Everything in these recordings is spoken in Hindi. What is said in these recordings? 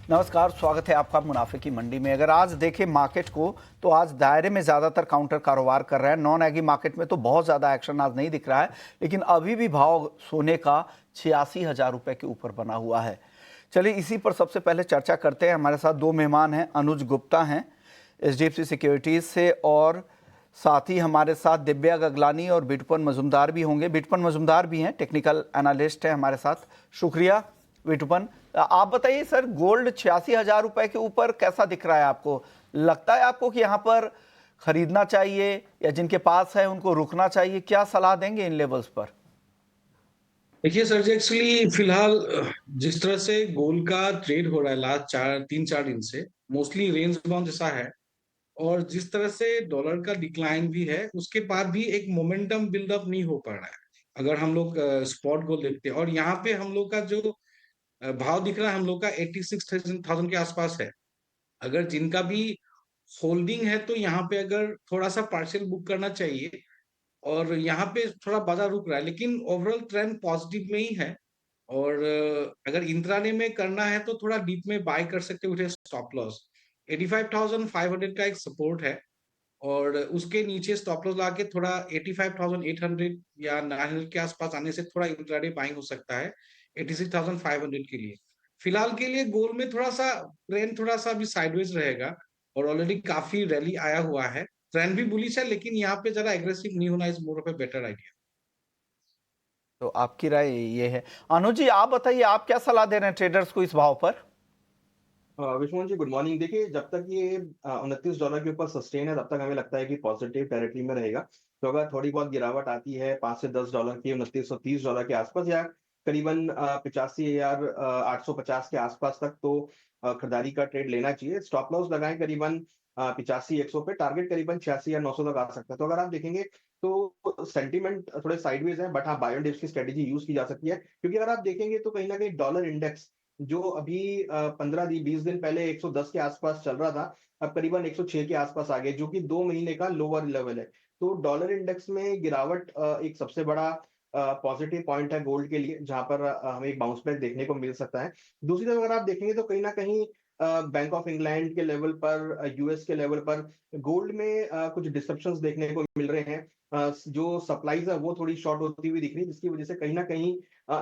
नमस्कार, स्वागत है आपका मुनाफे की मंडी में। अगर आज देखें मार्केट को तो आज दायरे में ज़्यादातर काउंटर कारोबार कर रहा है। नॉन एग्री मार्केट में तो बहुत ज़्यादा एक्शन आज नहीं दिख रहा है, लेकिन अभी भी भाव सोने का 86,000 रुपये के ऊपर बना हुआ है। चलिए इसी पर सबसे पहले चर्चा करते हैं। हमारे साथ दो मेहमान हैं, अनुज गुप्ता हैं HDFC सिक्योरिटीज़ से, और साथ ही हमारे साथ दिव्या गगलानी और बिटपन मजुमदार भी होंगे। बिटपन मजुमदार भी हैं, टेक्निकल एनालिस्ट हैं हमारे साथ। शुक्रिया विटुपन। आप बताइए सर, गोल्ड 86,000 रुपए के ऊपर कैसा दिख रहा है आपको? लगता है आपको कि यहाँ पर खरीदना चाहिए या जिनके पास है उनको रुकना चाहिए? क्या सलाह देंगे इन लेवल्स पर? देखिए सर जी, एक्चुअली फिलहाल जिस तरह से गोल्ड का ट्रेड हो रहा है लास्ट 3-4 दिन से मोस्टली रेंज बाउंड जैसा है। और जिस तरह से डॉलर का डिक्लाइन भी है, उसके बाद भी एक मोमेंटम बिल्डअप नहीं हो पा रहा है। अगर हम लोग स्पॉट गोल्ड देखते हैं और यहाँ पे हम लोग का जो भाव दिख रहा है, हम लोग का 86,000 के आसपास है। अगर जिनका भी होल्डिंग है तो यहाँ पे अगर थोड़ा सा पार्शियल बुक करना चाहिए। और यहाँ पे थोड़ा बाजार रुक रहा है, लेकिन ओवरऑल ट्रेंड पॉजिटिव में ही है। और अगर इंट्राडे में करना है तो थोड़ा डीप में बाय कर सकते हो, स्टॉप लॉस 85,500 का एक सपोर्ट है। और उसके नीचे स्टॉप लॉस लाके थोड़ा 85,800 या 900 के आसपास आने से थोड़ा इंट्राडे बाइंग हो सकता है 86,500 के लिए। फिलहाल के लिए गोल्ड में थोड़ा सा ट्रेंड थोड़ा सा अभी साइडवेज रहेगा। और ऑलरेडी काफी रैली आया हुआ है। ट्रेंड भी बुलिश है, लेकिन यहाँ पे जरा एग्रेसिव नहीं होना is more of a better idea. तो आपकी राय ये है। अनुज जी, आप बताइए, आप क्या सलाह दे रहे हैं ट्रेडर्स को इस भाव पर? Vishnu ji, good morning. देखिए, जब तक ये $29 के ऊपर सस्टेन है, तब तक हमें लगता है कि पॉजिटिव टेरिटरी में रहेगा। तो अगर थोड़ी बहुत गिरावट आती है $5 से $10 की, $2930 के आसपास, या करीबन 85,850 के आसपास तक, तो खरीदारी का ट्रेड लेना चाहिए। स्टॉप लॉस लगाएं करीबन 85-100 पे, टारगेट करीबन 86 या 900 तक आ सकता है। तो अगर आप देखेंगे तो सेंटीमेंट थोड़े साइडवेज है, बट हाँ, बाय ऑन डिप्स की स्ट्रेटेजी यूज की जा सकती है। क्योंकि अगर आप देखेंगे तो कहीं ना कहीं डॉलर इंडेक्स, जो अभी 15-20 दिन पहले 110 के आसपास चल रहा था, अब करीबन 106 के आसपास आ गए, जो कि 2 महीने का लोअर लेवल है। तो डॉलर इंडेक्स में गिरावट एक सबसे बड़ा पॉजिटिव पॉइंट है गोल्ड के लिए, जहां पर हमें एक बाउंस बैक देखने को मिल सकता है। दूसरी तरफ अगर आप देखेंगे तो कहीं ना कहीं बैंक ऑफ इंग्लैंड के लेवल पर, यूएस के लेवल पर गोल्ड में कुछ डिसरप्शंस देखने को मिल रहे हैं। जो सप्लाईज है वो थोड़ी शॉर्ट होती हुई दिख रही है, जिसकी वजह से कहीं ना कहीं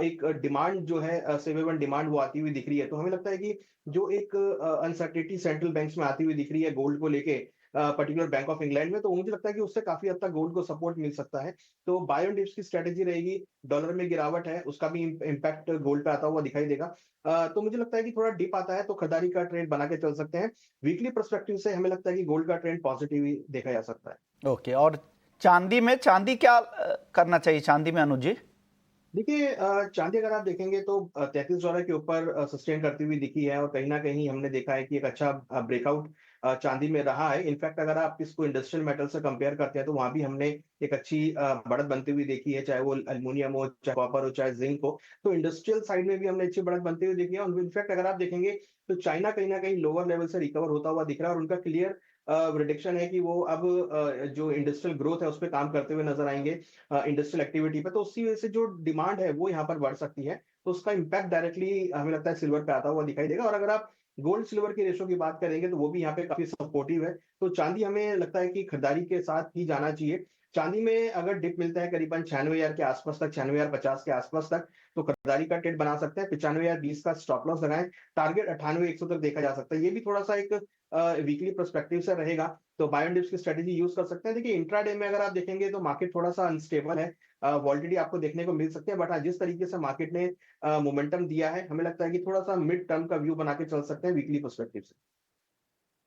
एक डिमांड जो है, सेवेबल डिमांड, वो आती हुई दिख रही है। तो हमें लगता है कि जो एक अनसर्टेनिटी सेंट्रल बैंक्स में आती हुई दिख रही है गोल्ड को लेके, पर्टिकुलर बैंक ऑफ इंग्लैंड में, तो मुझे लगता है कि उससे काफी हद तक गोल्ड को सपोर्ट मिल सकता है। तो बाय ऑन डिप्स की स्ट्रेटेजी रहेगी। डॉलर में गिरावट है, उसका भी इम्पैक्ट गोल्ड पे आता हुआ दिखाई देगा। तो मुझे लगता है कि थोड़ा डिप आता है तो खरीदारी का ट्रेंड बना के चल सकते हैं। वीकली परस्पेक्टिव से हमें लगता है कि गोल्ड का ट्रेंड पॉजिटिव ही देखा जा सकता है। ओके, और चांदी में, चांदी क्या करना चाहिए चांदी में अनुज जी? देखिए, चांदी अगर आप देखेंगे तो $33 के ऊपर सस्टेन करती हुई दिखी है, और कहीं ना कहीं हमने देखा है कि एक अच्छा ब्रेकआउट चांदी में रहा है। इनफैक्ट अगर आप इसको इंडस्ट्रियल मेटल से कंपेयर करते हैं तो वहां भी हमने एक अच्छी बढ़त बनती हुई देखी है, चाहे वो एल्युमिनियम हो, चाहे कॉपर हो, चाहे जिंक हो। तो इंडस्ट्रियल साइड में भी हमने अच्छी बढ़त बनती हुई देखी है। और इनफैक्ट अगर आप देखेंगे तो चाइना कहीं ना कहीं लोअर लेवल से रिकवर होता हुआ दिख रहा है, और उनका क्लियर प्रिडिक्शन है कि वो अब जो इंडस्ट्रियल ग्रोथ है उस पर काम करते हुए नजर आएंगे, इंडस्ट्रियल एक्टिविटी पे। तो उसकी वजह से जो डिमांड है वो यहाँ पर बढ़ सकती है। तो उसका इम्पैक्ट डायरेक्टली हमें लगता है सिल्वर पे आता हुआ दिखाई देगा। और अगर आप गोल्ड सिल्वर की रेशो की बात करेंगे तो वो भी यहाँ पे काफी सपोर्टिव है। तो चांदी हमें लगता है कि खरीदारी के साथ ही जाना चाहिए। चांदी में अगर डिप मिलता है करीबन 96,000 के आसपास तक, 96,050 के आसपास तक, तो खरीदारी का ट्रेड बना सकते हैं। 95,020 का स्टॉप लॉस लगाएं। टारगेट 98,100 तक देखा जा सकता है। ये भी थोड़ा सा एक वीकली परस्पेक्टिव से रहेगा। तो बाय एंड डिप्स की स्ट्रेटेजी यूज कर सकते हैं। देखिए, इंट्राडे में अगर आप देखेंगे तो मार्केट थोड़ा सा अनस्टेबल है, वॉलिटिलिटी आपको देखने को मिल सकती है। बट हाँ, जिस तरीके से मार्केट ने मोमेंटम दिया है, हमें लगता है कि थोड़ा सा मिड टर्म का व्यू बना के चल सकते हैं वीकली परस्पेक्टिव से।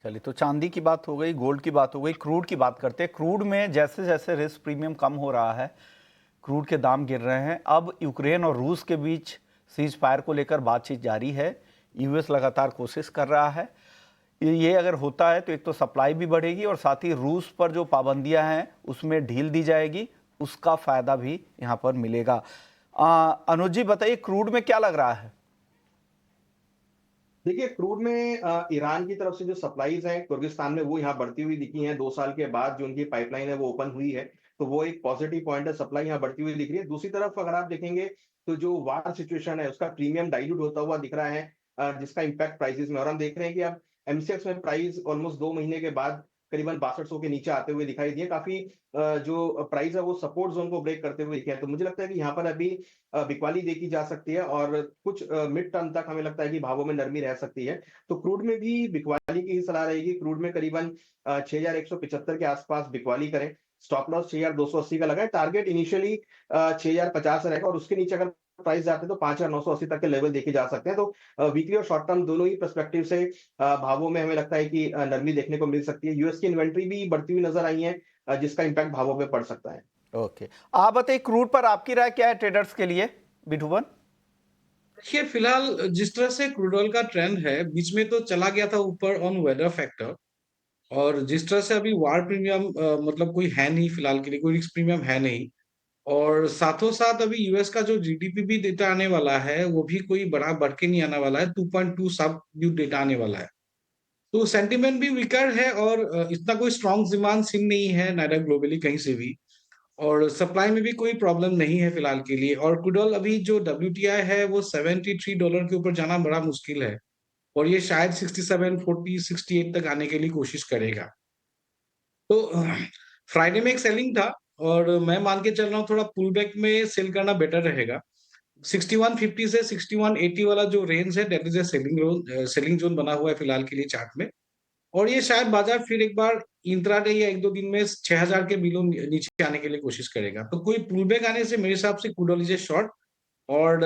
चलिए, तो चांदी की बात हो गई, गोल्ड की बात हो गई, क्रूड की बात करते हैं। क्रूड में जैसे जैसे रिस्क प्रीमियम कम हो रहा है, क्रूड के दाम गिर रहे हैं। अब यूक्रेन और रूस के बीच सीज फायर को लेकर बातचीत जारी है। यूएस लगातार कोशिश कर रहा है। ये अगर होता है तो एक तो सप्लाई भी बढ़ेगी और साथ ही रूस पर जो पाबंदियां हैं उसमें ढील दी जाएगी, उसका फायदा भी यहाँ पर मिलेगा। अनुज जी बताइए, क्रूड में क्या लग रहा है? देखिए, क्रूड में ईरान की तरफ से जो सप्लाईज हैं कुर्गिस्तान में, वो यहाँ बढ़ती हुई दिखी हैं। 2 साल के बाद जो उनकी पाइपलाइन है वो ओपन हुई है, तो वो एक पॉजिटिव पॉइंट है। सप्लाई यहाँ बढ़ती हुई दिख रही है। दूसरी तरफ अगर आप देखेंगे तो जो वार सिचुएशन है उसका प्रीमियम डाइल्यूट होता हुआ दिख रहा है। जिसका इम्पैक्ट प्राइसेस में, और हम देख रहे हैं कि अब एमसीएक्स में प्राइस ऑलमोस्ट 2 महीने के बाद करीबन 6200 के नीचे आते हुए दिखाई दिए। काफी जो प्राइस है वो सपोर्ट जोन को ब्रेक करते हुए दिखे हैं। तो मुझे लगता है कि यहाँ पर अभी बिकवाली देखी जा सकती है और कुछ मिड टर्म तक हमें लगता है कि भावों में नरमी रह सकती है। तो क्रूड में भी बिकवाली की ही सलाह रहेगी। क्रूड में करीबन 6175 के आसपास बिकवाली करें। स्टॉप लॉस 6280 का लगाए। टारगेट इनिशियली 6050 रहेगा और उसके नीचे अगर प्राइस जाते हैं तो 5980 तक के लेवल देखे जा सकते हैं। तो वीकली और शॉर्ट टर्म दोनों ही पर्सपेक्टिव से भावों में हमें लगता है कि नरमी देखने को मिल सकती है। यूएस की इन्वेंट्री भी बढ़ती हुई नजर आई है, जिसका इम्पैक्ट भावों पे पड़ सकता है। ओके, आप बताइए क्रूड पर आपकी राय क्या है ट्रेडर्स के लिए, बिठुवन? देखिए फिलहाल जिस तरह से क्रूड ऑयल का ट्रेंड है, बीच में तो चला गया था ऊपर ऑन वेदर फैक्टर, और जिस तरह से अभी वार प्रीमियम मतलब कोई है नहीं फिलहाल के लिए, कोई रिस्क प्रीमियम है नहीं, और साथों साथ अभी यूएस का जो जीडीपी भी डेटा आने वाला है वो भी कोई बड़ा बढ़ के नहीं आने वाला है, 2.2 सब न्यू डेटा आने वाला है। तो सेंटिमेंट भी वीकर है और इतना कोई स्ट्रॉन्ग डिमांड सीन नहीं है नाइडर ग्लोबली कहीं से भी, और सप्लाई में भी कोई प्रॉब्लम नहीं है फिलहाल के लिए। और क्रूड ऑयल अभी जो WTI है वो $73 के ऊपर जाना बड़ा मुश्किल है, और ये शायद 67, 40, 68 तक आने के लिए कोशिश करेगा। तो फ्राइडे में एक सेलिंग था, और मैं मान के चल रहा हूँ थोड़ा पुल बैक में सेल करना बेटर रहेगा। 6150 से 6180 वाला जो रेंज है, that is a selling zone बना हुआ है फिलहाल के लिए चार्ट में, और ये शायद बाजार फिर एक बार इंट्राडे या एक दो दिन में 6000 के बिलो नीचे आने के लिए कोशिश करेगा। तो कोई पुल बैक आने से मेरे हिसाब से crude oil is a short, और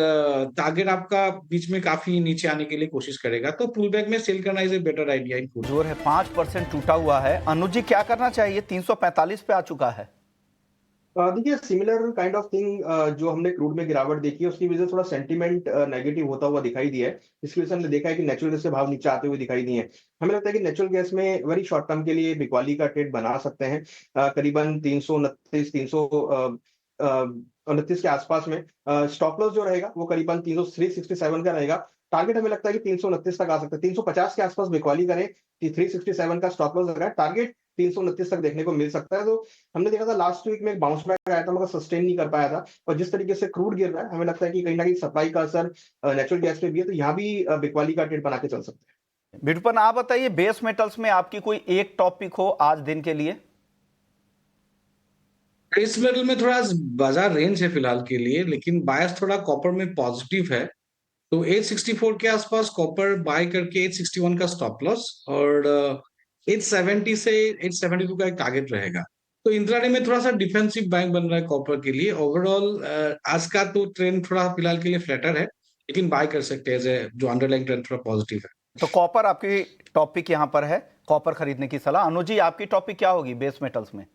टारगेट आपका बीच में काफी नीचे आने के लिए कोशिश करेगा, तो पुल बैक में सेल करना is a better idea in crude. जोर है, 5% टूटा हुआ है। अनुज जी क्या करना चाहिए? 345 पे आ चुका है। देखिए सिमिलर काइंड ऑफ थिंग जो हमने क्रूड में गिरावट देखी है उसकी वजह से थोड़ा सेंटीमेंट नेगेटिव होता हुआ दिखाई दिया है। इसकी वजह से हमने देखा है कि नेचुरल गैस के भाव नीचे आते हुए दिखाई दिए हैं। हमें लगता है कि नेचुरल गैस में वेरी शॉर्ट टर्म के लिए बिकवाली का ट्रेड बना सकते हैं। करीबन 329 329 के आसपास में स्टॉप लॉस जो रहेगा वो करीबन 367 का रहेगा। टारगेट हमें लगता है कि 329 तक आ सकता है। 350 के आसपास बिकवाली करें, 367 का स्टॉप लॉस लगाए, टारगेट 329 तक देखने को मिल सकता है। तो हमने देखा था लास्ट वीक में एक बाउंस बैक आया था मगर सस्टेन नहीं कर पाया था, और जिस तरीके से क्रूड गिर रहा है हमें लगता है कि कहीं ना कहीं सप्लाई का असर नेचुरल गैस पे भी है, तो यहाँ भी बिकवाली का ट्रेड बना के चल सकते हैं। बिठुवन आप बताइए, बेस मेटल्स में आपकी कोई एक टॉपिक हो आज दिन के लिए? इस मेटल में थोड़ा बाजार रेंज है फिलहाल के लिए, लेकिन बायस थोड़ा कॉपर में पॉजिटिव है। तो 864 के आसपास कॉपर बाय करके 861 का स्टॉप लॉस, और 870 से 872 का एक टारगेट रहेगा। तो इंट्राडे में थोड़ा सा डिफेंसिव बैंक बन रहा है कॉपर के लिए। ओवरऑल आज का तो ट्रेंड थोड़ा फिलहाल के लिए फ्लैटर है, लेकिन बाय कर सकते हैं, जो अंडरलाइंग ट्रेंड थोड़ा पॉजिटिव है। तो कॉपर आपकी टॉपिक यहां पर है, कॉपर खरीदने की सलाह। अनुज जी आपकी टॉपिक क्या होगी बेस मेटल्स में?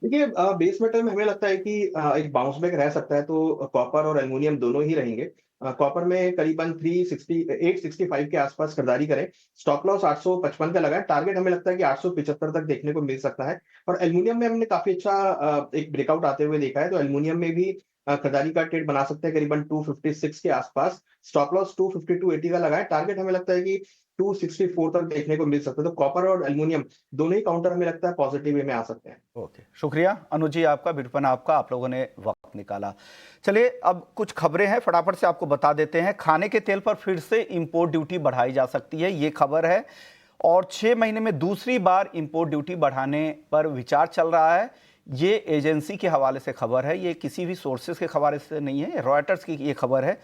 देखिए बेस मेटल में हमें लगता है कि एक बाउंस बैक रह सकता है, तो कॉपर और एल्युमिनियम दोनों ही रहेंगे। कॉपर में करीबन 865 के आसपास खरीदारी करें। स्टॉप लॉस 855 का लगाए, टारगेट हमें लगता है कि 875 तक देखने को मिल सकता है। और एल्युमिनियम में हमने काफी अच्छा एक ब्रेकआउट आते हुए देखा है, तो एल्युमिनियम में भी खरीदारी का ट्रेड बना सकते हैं करीबन 256 के आसपास। स्टॉप लॉस 250-280 का लगाए, टारगेट हमें लगता है कि 264 तक देखने को मिल सकता है। तो कॉपर और एल्युमिनियम दोनों ही काउंटर हमें लगता है पॉजिटिव वे में आ सकते हैं। ओके, शुक्रिया अनुज जी आपका, बिठुवन आपका, आप लोगों ने वक्त निकाला। चलिए अब कुछ खबरें हैं, फटाफट से आपको बता देते हैं। खाने के तेल पर फिर से इंपोर्ट ड्यूटी बढ़ाई जा सकती है, ये खबर है, और 6 महीने में दूसरी बार इंपोर्ट ड्यूटी बढ़ाने पर विचार चल रहा है। ये एजेंसी के हवाले से खबर है, ये किसी भी सोर्सेस के हवाले से नहीं है, रॉयटर्स की ये खबर है,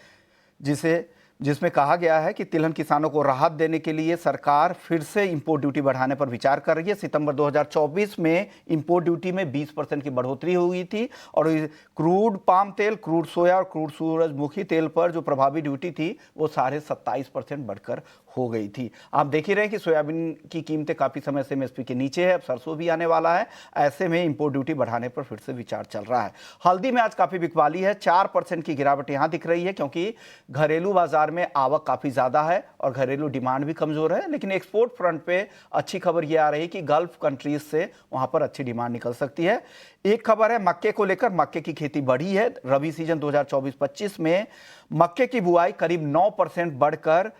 जिसमें कहा गया है कि तिलहन किसानों को राहत देने के लिए सरकार फिर से इंपोर्ट ड्यूटी बढ़ाने पर विचार कर रही है। सितंबर 2024 में इंपोर्ट ड्यूटी में 20% की बढ़ोतरी हुई थी, और क्रूड पाम तेल, क्रूड सोया और क्रूड सूरजमुखी तेल पर जो प्रभावी ड्यूटी थी वो 27.5% बढ़कर हो गई थी। आप देख ही रहे हैं कि सोयाबीन की कीमतें काफ़ी समय से एमएसपी के नीचे है, अब सरसों भी आने वाला है, ऐसे में इंपोर्ट ड्यूटी बढ़ाने पर फिर से विचार चल रहा है। हल्दी में आज काफ़ी बिकवाली है, 4% की गिरावट यहाँ दिख रही है, क्योंकि घरेलू बाजार में आवक काफ़ी ज़्यादा है और घरेलू डिमांड भी कमज़ोर है। लेकिन एक्सपोर्ट फ्रंट पे अच्छी खबर ये आ रही है कि गल्फ कंट्रीज से वहाँ पर अच्छी डिमांड निकल सकती है। एक खबर है मक्के को लेकर, मक्के की खेती बढ़ी है। रबी सीजन 2024-25 में मक्के की बुआई करीब 9% बढ़कर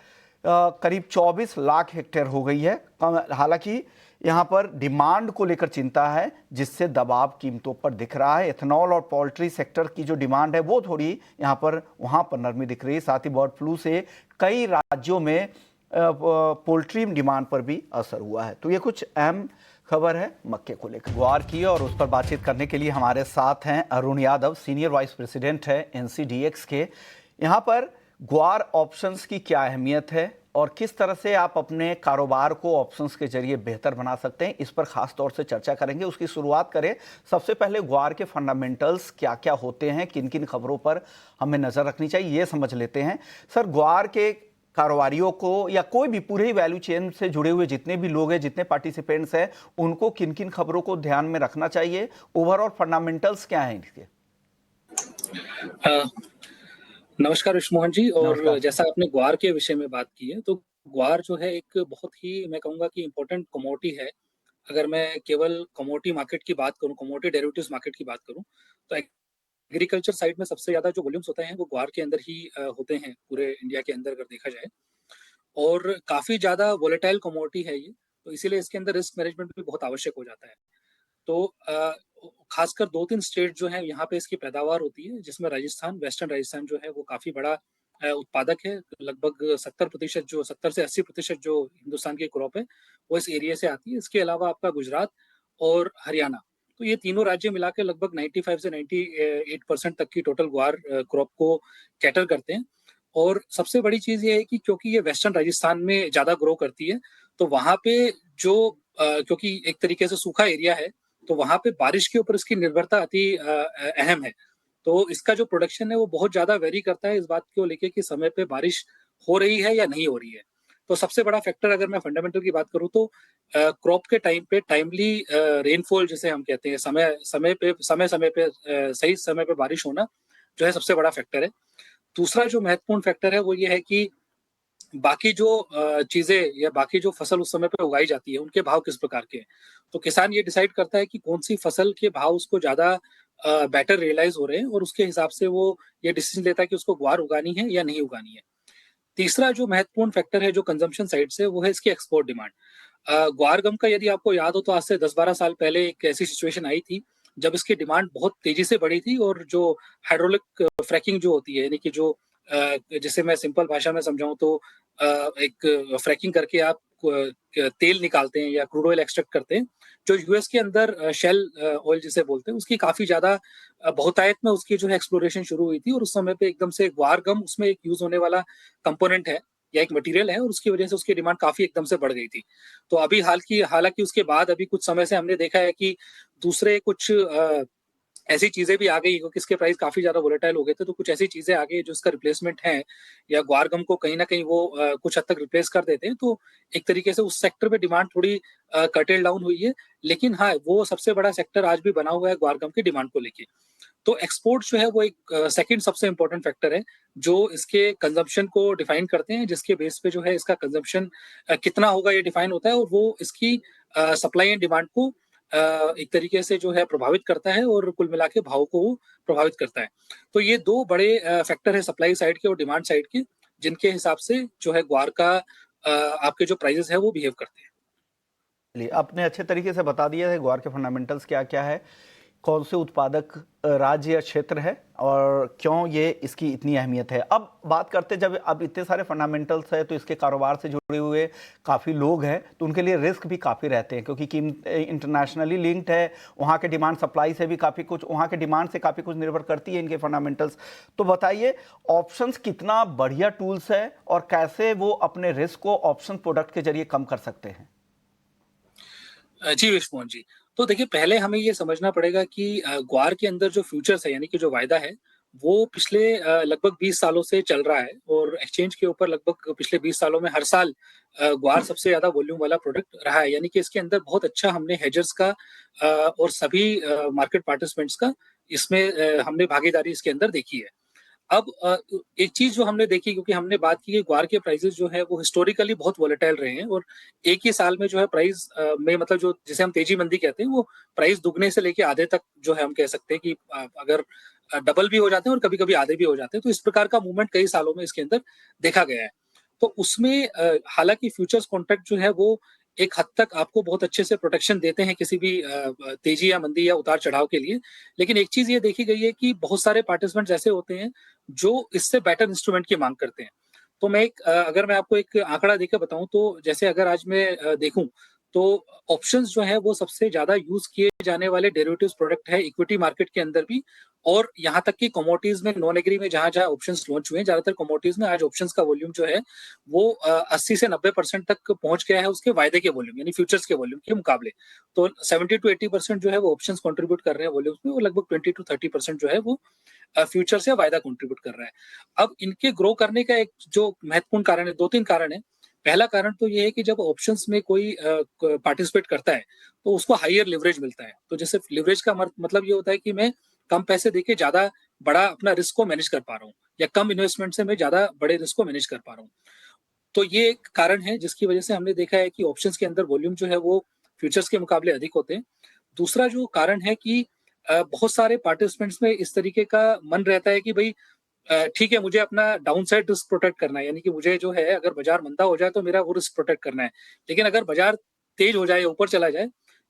करीब 24 लाख हेक्टेयर हो गई है। हालांकि यहाँ पर डिमांड को लेकर चिंता है, जिससे दबाव कीमतों पर दिख रहा है। एथनॉल और पोल्ट्री सेक्टर की जो डिमांड है वो थोड़ी यहाँ पर वहाँ पर नरमी दिख रही है। साथ ही बर्ड फ्लू से कई राज्यों में पोल्ट्री डिमांड पर भी असर हुआ है। तो ये कुछ अहम खबर है मक्के को लेकर ग्वार की, और उस पर बातचीत करने के लिए हमारे साथ हैं Arun Yadav, senior vice president है एनसीडीएक्स के। यहाँ पर ग्वार ऑप्शंस की क्या अहमियत है और किस तरह से आप अपने कारोबार को ऑप्शंस के जरिए बेहतर बना सकते हैं, इस पर खास तौर से चर्चा करेंगे। उसकी शुरुआत करें सबसे पहले ग्वार के फंडामेंटल्स क्या क्या होते हैं, किन किन खबरों पर हमें नज़र रखनी चाहिए, ये समझ लेते हैं। सर, ग्वार के कारोबारियों को या कोई भी पूरे वैल्यू चेन से जुड़े हुए जितने भी लोग हैं, जितने पार्टिसिपेंट्स हैं, उनको किन किन खबरों को ध्यान में रखना चाहिए? ओवरऑल फंडामेंटल्स क्या हैं इसके? नमस्कार विष्णु जी। और नमस्कार। जैसा आपने ग्वार के विषय में बात की है, तो ग्वार जो है एक बहुत ही, मैं कहूँगा कि इम्पोर्टेंट कमोडिटी है। अगर मैं केवल कमोडिटी मार्केट की बात करूँ, कमोडिटी डेरिवेटिव्स मार्केट की बात करूँ, तो एग्रीकल्चर साइड में सबसे ज़्यादा जो वॉल्यूम्स होते हैं वो ग्वार के अंदर ही होते हैं, पूरे इंडिया के अंदर अगर देखा जाए। और काफ़ी ज़्यादा वोलेटाइल कमोडिटी है ये, तो इसीलिए इसके अंदर रिस्क मैनेजमेंट भी बहुत आवश्यक हो जाता है। तो खासकर 2-3 स्टेट जो हैं यहाँ पे इसकी पैदावार होती है, जिसमें राजस्थान, वेस्टर्न राजस्थान जो है वो काफ़ी बड़ा उत्पादक है। लगभग 70% जो 70 से 80% जो हिंदुस्तान की क्रॉप है वो इस एरिया से आती है। इसके अलावा आपका गुजरात और हरियाणा, तो ये तीनों राज्य मिला के लगभग 95 से 98% तक की टोटल ग्वार क्रॉप को कैटर करते हैं। और सबसे बड़ी चीज़ ये है कि क्योंकि ये वेस्टर्न राजस्थान में ज़्यादा ग्रो करती है, तो वहाँ पे जो क्योंकि एक तरीके से सूखा एरिया है, तो वहाँ पे बारिश के ऊपर इसकी निर्भरता अति अहम है। तो इसका जो प्रोडक्शन है वो बहुत ज़्यादा वेरी करता है इस बात को लेके कि समय पे बारिश हो रही है या नहीं हो रही है। तो सबसे बड़ा फैक्टर अगर मैं फंडामेंटल की बात करूँ तो क्रॉप के टाइम पे टाइमली रेनफॉल जिसे हम कहते हैं, समय-समय पे सही समय पे बारिश होना जो है सबसे बड़ा फैक्टर है। दूसरा जो महत्वपूर्ण फैक्टर है वो ये है कि बाकी जो चीज़ें या बाकी जो फसल उस समय पे उगाई जाती है, उनके भाव किस प्रकार के हैं। तो किसान ये डिसाइड करता है कि कौन-सी फसल के भाव उसको ज़्यादा बेटर रियलाइज़ हो रहे हैं, और उसके हिसाब से वो ये डिसीज़न लेता है कि उसको ग्वार उगानी है या नहीं उगानी है। तीसरा जो महत्वपूर्ण फैक्टर है जो कंजम्पशन साइड से, वो है इसकी एक्सपोर्ट डिमांड। ग्वार गम का यदि आपको याद हो तो आज से 10-12 साल पहले एक ऐसी सिचुएशन आई थी, जब इसकी डिमांड बहुत तेज़ी से बढ़ी थी, और जो हाइड्रोलिक फ्रैकिंग जो होती है, यानी कि जो जिसे मैं सिंपल भाषा में समझाऊँ तो एक फ्रैकिंग करके आप तेल निकालते हैं या क्रूड ऑयल एक्सट्रैक्ट करते हैं, जो यूएस के अंदर शेल ऑयल जिसे बोलते हैं, उसकी काफ़ी ज़्यादा बहुतायत में उसकी जो है एक्सप्लोरेशन शुरू हुई थी, और उस समय पे एकदम से ग्वार गम उसमें एक यूज़ होने वाला कंपोनेंट है या एक मटेरियल है, और उसकी वजह से उसकी डिमांड काफ़ी एकदम से बढ़ गई थी। तो अभी हालाँकि उसके बाद अभी कुछ समय से हमने देखा है कि दूसरे कुछ ऐसी चीज़ें भी आ गई क्योंकि इसके प्राइस काफ़ी ज़्यादा वोलेटाइल हो गए थे, तो कुछ ऐसी चीज़ें आ गई जो इसका रिप्लेसमेंट है, या ग्वार गम को कहीं न कहीं वो कुछ हद तक रिप्लेस कर देते हैं। तो एक तरीके से उस सेक्टर में डिमांड थोड़ी कर्टेल डाउन हुई है। लेकिन हाँ, वो सबसे बड़ा सेक्टर आज भी बना हुआ है ग्वार गम की डिमांड को लेके। तो एक्सपोर्ट जो है वो एक सेकंड सबसे इम्पोर्टेंट फैक्टर है, जो इसके कंजम्पशन को डिफाइन करते हैं, जिसके बेस पे जो है इसका कंजम्पशन कितना होगा ये डिफाइन होता है, और वो इसकी सप्लाई एंड डिमांड को एक तरीके से जो है प्रभावित करता है, और कुल मिला के भाव को वो प्रभावित करता है। तो ये 2 बड़े फैक्टर है सप्लाई साइड के और डिमांड साइड के, जिनके हिसाब से जो है ग्वार का आपके जो प्राइसेस है वो बिहेव करते हैं। चलिए, आपने अच्छे तरीके से बता दिया है ग्वार के फंडामेंटल्स क्या क्या है, कौन से उत्पादक राज्य या क्षेत्र है और क्यों ये इसकी इतनी अहमियत है। अब बात करते हैं, जब अब इतने सारे फंडामेंटल्स है तो इसके कारोबार से जुड़े हुए काफ़ी लोग हैं, तो उनके लिए रिस्क भी काफ़ी रहते हैं, क्योंकि कीमत इंटरनेशनली लिंक्ड है, वहाँ के डिमांड सप्लाई से भी काफ़ी कुछ, वहाँ के डिमांड से काफ़ी कुछ निर्भर करती है इनके फंडामेंटल्स। तो बताइए, ऑप्शंस कितना बढ़िया टूल्स है और कैसे वो अपने रिस्क को ऑप्शन प्रोडक्ट के जरिए कम कर सकते हैं? जी विष्णु जी। तो देखिए, पहले हमें ये समझना पड़ेगा कि ग्वार के अंदर जो फ्यूचर्स है, यानी कि जो वायदा है, वो पिछले लगभग 20 सालों से चल रहा है, और एक्सचेंज के ऊपर लगभग पिछले 20 सालों में हर साल ग्वार सबसे ज़्यादा वॉल्यूम वाला प्रोडक्ट रहा है। यानी कि इसके अंदर बहुत अच्छा हमने हेजर्स का और सभी मार्केट पार्टिसिपेंट्स का इसमें हमने भागीदारी इसके अंदर देखी है। अब एक चीज़ जो हमने देखी, क्योंकि हमने बात की कि ग्वार के प्राइसेस जो है वो हिस्टोरिकली बहुत वोलेटाइल रहे हैं, और एक ही साल में जो है प्राइस में, मतलब जो जिसे हम तेजी मंदी कहते हैं, वो प्राइस दुगने से लेके आधे तक जो है हम कह सकते हैं कि अगर डबल भी हो जाते हैं और कभी-कभी आधे भी हो जाते हैं। तो इस प्रकार का मूवमेंट कई सालों में इसके अंदर देखा गया है। तो उसमें हालाँकि फ्यूचर्स कॉन्ट्रैक्ट जो है वो एक हद तक आपको बहुत अच्छे से प्रोटेक्शन देते हैं किसी भी तेजी या मंदी या उतार-चढ़ाव के लिए। लेकिन एक चीज़ ये देखी गई है कि बहुत सारे पार्टिसिपेंट्स ऐसे होते हैं जो इससे बेटर इंस्ट्रूमेंट की माँग करते हैं। तो मैं अगर मैं आपको एक आंकड़ा देके बताऊं, तो जैसे अगर आज मैं देखूं तो ऑप्शंस जो है वो सबसे ज्यादा यूज किए जाने वाले डेरिवेटिव्स प्रोडक्ट है इक्विटी मार्केट के अंदर भी, और यहाँ तक कि कमोडिटीज में, नॉन एग्री में जहां जहां ऑप्शंस लॉन्च हुए हैं, ज्यादातर कमोडिटीज में आज ऑप्शंस का वॉल्यूम जो है वो 80 से 90% तक पहुंच गया है उसके वायदे के वॉल्यूम यानी फ्यूचर्स के वॉल्यूम के मुकाबले। तो 70 to 80% जो है वो ऑप्शंस कंट्रीब्यूट कर रहे हैं वॉल्यूम्स में, और लगभग 20 to 30% जो है वो फ्यूचर्स या वायदा कंट्रीब्यूट कर रहा है। अब इनके ग्रो करने का एक जो महत्वपूर्ण कारण है, 2-3 कारण है। पहला कारण तो ये है कि जब ऑप्शंस में कोई पार्टिसिपेट करता है तो उसको हायर लिवरेज मिलता है। तो जैसे लिवरेज का मतलब ये होता है कि मैं कम पैसे देके ज्यादा बड़ा अपना रिस्क को मैनेज कर पा रहा हूँ, या कम इन्वेस्टमेंट से मैं ज्यादा बड़े रिस्क को मैनेज कर पा रहा हूँ। तो ये एक कारण है जिसकी वजह से हमने देखा है कि ऑप्शंस के अंदर वॉल्यूम जो है वो फ्यूचर्स के मुकाबले अधिक होते हैं। दूसरा जो कारण है कि बहुत सारे पार्टिसिपेंट्स में इस तरीके का मन रहता है कि भाई ठीक है, मुझे अपना डाउन साइड रिस्क प्रोटेक्ट करना है, यानी कि मुझे जो है अगर बाजार मंदा हो जाए तो मेरा वो रिस्क प्रोटेक्ट करना है, लेकिन अगर बाजार तेज हो जाए या ऊपर चला जाए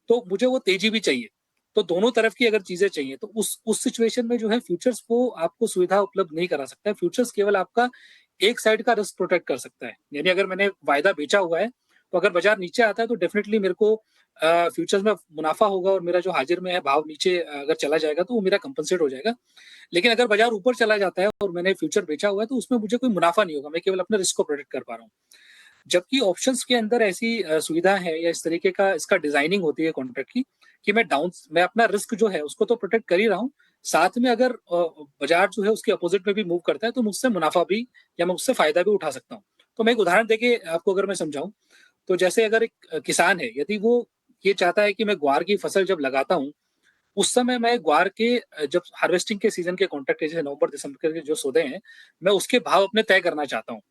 तो मुझे वो तेजी भी चाहिए। तो दोनों तरफ की अगर चीजें चाहिए तो उस सिचुएशन में जो है फ्यूचर्स को आपको सुविधा उपलब्ध नहीं करा सकता है। फ्यूचर्स केवल आपका एक साइड का रिस्क प्रोटेक्ट कर सकता है। यानी अगर मैंने वायदा बेचा हुआ है तो अगर बाजार नीचे आता है तो डेफिनेटली मेरे को फ्यूचर्स में मुनाफा होगा, और मेरा जो हाजिर में है भाव नीचे अगर चला जाएगा तो वो मेरा कंपनसेट हो जाएगा। लेकिन अगर बाजार ऊपर चला जाता है और मैंने फ्यूचर बेचा हुआ है तो उसमें मुझे कोई मुनाफा नहीं होगा, मैं केवल अपने रिस्क को प्रोटेक्ट कर पा रहा हूँ। जबकि ऑप्शंस के अंदर ऐसी सुविधा है या इस तरीके का इसका डिजाइनिंग होती है कॉन्ट्रैक्ट की कि मैं अपना रिस्क जो है उसको तो प्रोटेक्ट कर ही रहा हूँ, साथ में अगर बाजार जो है उसके अपोजिट में भी मूव करता है तो मुझसे मुनाफा भी या मैं उससे फायदा भी उठा सकता हूँ। तो मैं एक उदाहरण देके आपको अगर मैं समझाऊं, तो जैसे अगर एक किसान है, यदि वो ये चाहता है कि मैं ग्वार की फसल जब लगाता हूँ उस समय मैं ग्वार के जब हार्वेस्टिंग के सीजन के कॉन्ट्रैक्ट जैसे नवंबर दिसंबर के जो सौदे हैं मैं उसके भाव अपने तय करना चाहता हूँ,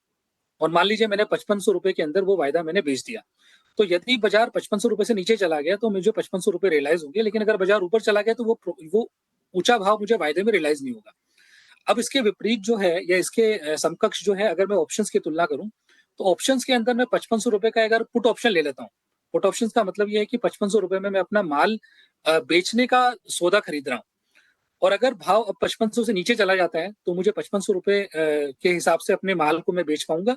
और मान लीजिए मैंने 5500 रुपए के अंदर वो वायदा मैंने बेच दिया, तो यदि बाजार 5500 रुपए से नीचे चला गया तो मुझे 5500 रुपए रियलाइज होंगे, लेकिन अगर बाजार ऊपर चला गया तो वो ऊंचा भाव मुझे वायदे में रियलाइज नहीं होगा। अब इसके विपरीत जो है या इसके समकक्ष जो है, अगर मैं ऑप्शंस की तुलना करूं तो ऑप्शंस के अंदर मैं 5500 रुपए का अगर पुट ऑप्शन ले लेता हूं, पुट ऑप्शन का मतलब ये है कि 5500 रुपए में मैं अपना माल बेचने का सौदा खरीद रहा हूँ, और अगर भाव अब 5500 से नीचे चला जाता है तो मुझे 5500 रुपए के हिसाब से अपने माल को मैं बेच पाऊंगा।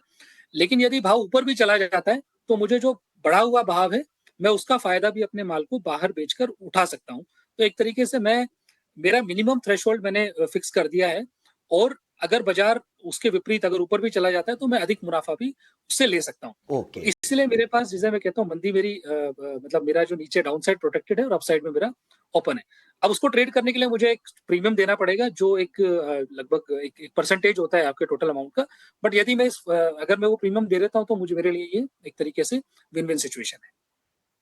लेकिन यदि भाव ऊपर भी चला जाता है तो मुझे जो बढ़ा हुआ भाव है मैं उसका फायदा भी अपने माल को बाहर बेचकर उठा सकता हूँ। तो एक तरीके से मेरा मिनिमम थ्रेशोल्ड मैंने फिक्स कर दिया है, और अगर बाजार उसके विपरीत अगर ऊपर भी चला जाता है तो मैं अधिक मुनाफा भी उससे ले सकता हूँ। तो ओके। इसलिए मेरे पास, जिसे मैं कहता हूँ मंदी मेरी मतलब मेरा जो नीचे डाउन साइड प्रोटेक्टेड है और अपसाइड में मेरा ओपन है। अब उसको ट्रेड करने के लिए मुझे एक प्रीमियम देना पड़ेगा जो एक लगभग एक परसेंटेज होता है आपके टोटल अमाउंट का, बट यदि मैं अगर मैं वो प्रीमियम दे देता हूँ तो मेरे लिए ये एक तरीके से विन विन सिचुएशन है।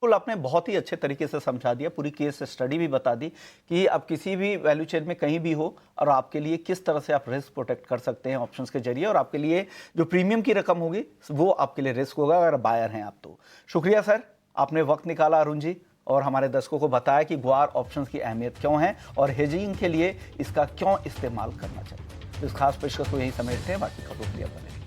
बिल्कुल, आपने बहुत ही अच्छे तरीके से समझा दिया, पूरी केस स्टडी भी बता दी कि आप किसी भी वैल्यू चेन में कहीं भी हो और आपके लिए किस तरह से आप रिस्क प्रोटेक्ट कर सकते हैं ऑप्शंस के जरिए, और आपके लिए जो प्रीमियम की रकम होगी वो आपके लिए रिस्क होगा अगर बायर हैं आप तो। शुक्रिया सर, आपने वक्त निकाला अरुण जी, और हमारे दर्शकों को बताया कि ग्वार ऑप्शंस की अहमियत क्यों है और हेजिंग के लिए इसका क्यों इस्तेमाल करना चाहिए। इस खास पेशकश को यही समेटते हैं, बाकी खबरों के लिए बने।